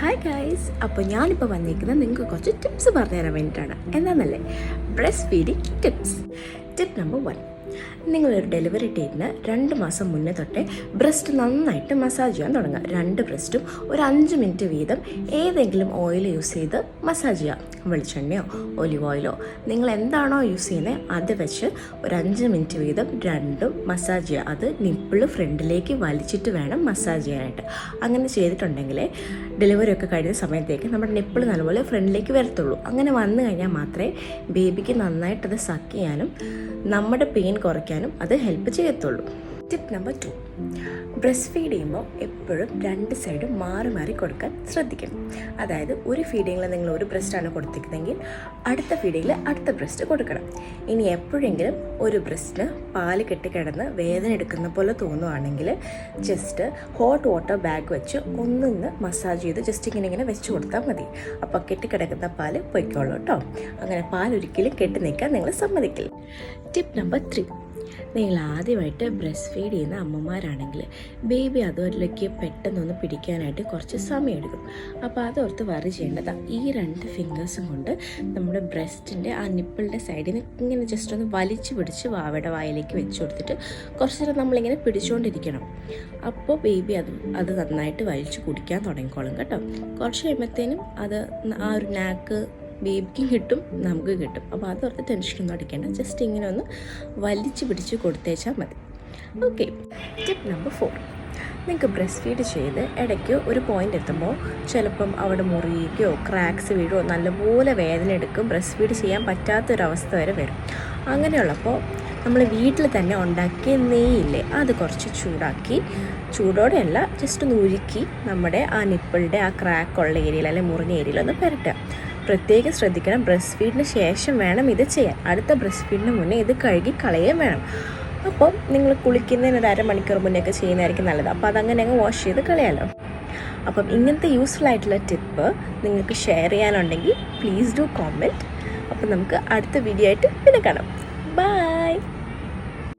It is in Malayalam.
ഹായ് ഗൈസ്, അപ്പോൾ ഞാനിപ്പോൾ വന്നിരിക്കുന്നത് നിങ്ങൾക്ക് കുറച്ച് ടിപ്സ് പറഞ്ഞു തരാൻ വേണ്ടിയിട്ടാണ്. എന്താണെന്നല്ലേ, breast feeding tips. Tip number 1, നിങ്ങളൊരു ഡെലിവറി ഡേറ്റിന് 2 മാസം മുന്നേ തൊട്ടേ ബ്രസ്റ്റ് നന്നായിട്ട് മസാജ് ചെയ്യാൻ തുടങ്ങുക. 2 ബ്രസ്റ്റും ഒരു 5 മിനിറ്റ് വീതം ഏതെങ്കിലും ഓയിൽ യൂസ് ചെയ്ത് മസാജ് ചെയ്യുക. വെളിച്ചെണ്ണയോ ഒലിവ് ഓയിലോ നിങ്ങൾ എന്താണോ യൂസ് ചെയ്യുന്നത് അത് വെച്ച് ഒരു 5 മിനിറ്റ് വീതം രണ്ടും മസാജ് ചെയ്യുക. അത് നിപ്പിൾ ഫ്രണ്ടിലേക്ക് വലിച്ചിട്ട് വേണം മസാജ് ചെയ്യാനായിട്ട്. അങ്ങനെ ചെയ്തിട്ടുണ്ടെങ്കിൽ ഡെലിവറി ഒക്കെ കഴിയുന്ന സമയത്തേക്ക് നമ്മുടെ നിപ്പിൾ നല്ലപോലെ ഫ്രണ്ടിലേക്ക് വരത്തുള്ളൂ. അങ്ങനെ വന്നു കഴിഞ്ഞാൽ മാത്രമേ ബേബിക്ക് നന്നായിട്ടത് സക്ക് ചെയ്യാനും നമ്മുടെ പെയിൻ കുറയ്ക്കാനും അത് ഹെൽപ്പ് ചെയ്യത്തുള്ളൂ. ടിപ്പ് നമ്പർ 2, ബ്രസ്റ്റ് ഫീഡ് ചെയ്യുമ്പോൾ എപ്പോഴും 2 സൈഡും മാറി മാറി കൊടുക്കാൻ ശ്രദ്ധിക്കണം. അതായത് ഒരു ഫീഡിങ്ങിൽ നിങ്ങൾ ഒരു ബ്രസ്റ്റാണ് കൊടുത്തിരിക്കുന്നതെങ്കിൽ അടുത്ത ഫീഡിങ്ങിൽ അടുത്ത ബ്രസ്റ്റ് കൊടുക്കണം. ഇനി എപ്പോഴെങ്കിലും ഒരു ബ്രസ്റ്റിന് പാല് കെട്ടിക്കിടന്ന് വേദന എടുക്കുന്ന പോലെ തോന്നുവാണെങ്കിൽ ജസ്റ്റ് ഹോട്ട് വാട്ടർ ബാഗ് വെച്ച് ഒന്നൊന്ന് മസാജ് ചെയ്ത് ജസ്റ്റ് ഇങ്ങനെ വെച്ച് കൊടുത്താൽ മതി. അപ്പോൾ കെട്ടിക്കിടക്കുന്ന പാല് പൊയ്ക്കോളൂ കേട്ടോ. അങ്ങനെ പാൽ ഒരിക്കലും കെട്ടി നിൽക്കാൻ നിങ്ങൾ സമ്മതിക്കില്ല. ടിപ്പ് നമ്പർ 3, നിങ്ങൾ ആദ്യമായിട്ട് ബ്രസ്റ്റ് ഫീഡ് ചെയ്യുന്ന അമ്മമാരാണെങ്കിൽ ബേബി അതിലേക്ക് പെട്ടെന്നൊന്ന് പിടിക്കാനായിട്ട് കുറച്ച് സമയമെടുക്കും. അപ്പോൾ അതോർത്ത് വറി ചെയ്യേണ്ടതാണ്. ഈ 2 ഫിംഗേഴ്സും കൊണ്ട് നമ്മുടെ ബ്രസ്റ്റിൻ്റെ ആ നിപ്പിളിൻ്റെ സൈഡിൽ നിന്ന് ഇങ്ങനെ ജസ്റ്റ് ഒന്ന് വലിച്ചു പിടിച്ച് വാവയുടെ വായിലേക്ക് വെച്ച് കൊടുത്തിട്ട് കുറച്ച് നേരം നമ്മളിങ്ങനെ പിടിച്ചുകൊണ്ടിരിക്കണം. അപ്പോൾ ബേബി അത് നന്നായിട്ട് വലിച്ചു കുടിക്കാൻ തുടങ്ങിക്കോളും കേട്ടോ. കുറച്ച് കഴിയുമ്പോഴത്തേനും അത് ആ ഒരു നാക്ക് ബേബിക്കും കിട്ടും നമുക്ക് കിട്ടും. അപ്പോൾ അതോർത്ത് ടെൻഷനൊന്നും അടിക്കേണ്ട. ജസ്റ്റ് ഇങ്ങനെ ഒന്ന് വലിച്ചു പിടിച്ച് കൊടുത്തേച്ചാൽ മതി. ഓക്കെ. ടിപ്പ് നമ്പർ 4, നിങ്ങൾക്ക് ബ്രസ്റ്റ് ഫീഡ് ചെയ്ത് ഇടയ്ക്ക് ഒരു പോയിൻ്റ് എത്തുമ്പോൾ ചിലപ്പം അവിടെ മുറിയുകയോ ക്രാക്സ് വീഴുകയോ നല്ലപോലെ വേദന എടുക്കും. ബ്രസ്റ്റ് ഫീഡ് ചെയ്യാൻ പറ്റാത്തൊരവസ്ഥ വരെ വരും. അങ്ങനെയുള്ളപ്പോൾ നമ്മൾ വീട്ടിൽ തന്നെ ഉണ്ടാക്കിയ നെയ്യില്ലേ അത് കുറച്ച് ചൂടാക്കി, ചൂടോടെയല്ല ജസ്റ്റ് ഒന്ന് ഉരുക്കി നമ്മുടെ ആ നിപ്പിളുടെ ആ ക്രാക്കുള്ള ഏരിയയിൽ അല്ലെങ്കിൽ മുറിഞ്ഞ ഏരിയയിൽ ഒന്ന് പുരട്ടുക. പ്രത്യേകം ശ്രദ്ധിക്കണം, ബ്രസ്റ്റ് ഫീഡിന് ശേഷം വേണം ഇത് ചെയ്യാൻ. അടുത്ത ബ്രസ്റ്റ് ഫീഡിന് മുന്നേ ഇത് കഴുകി കളയുകയും വേണം. അപ്പം നിങ്ങൾ കുളിക്കുന്നതിന് ഒരു അരമണിക്കൂർ മുന്നേ ഒക്കെ ചെയ്യുന്നതായിരിക്കും നല്ലത്. അപ്പോൾ അതങ്ങനെ അങ്ങ് വാഷ് ചെയ്ത് കളയാമല്ലോ. അപ്പം ഇങ്ങനത്തെ യൂസ്ഫുൾ ആയിട്ടുള്ള ടിപ്പ് നിങ്ങൾക്ക് ഷെയർ ചെയ്യാനുണ്ടെങ്കിൽ പ്ലീസ് ഡു കോമെൻറ്റ്. അപ്പം നമുക്ക് അടുത്ത വീഡിയോ ആയിട്ട് പിന്നെ കാണാം. ബൈ.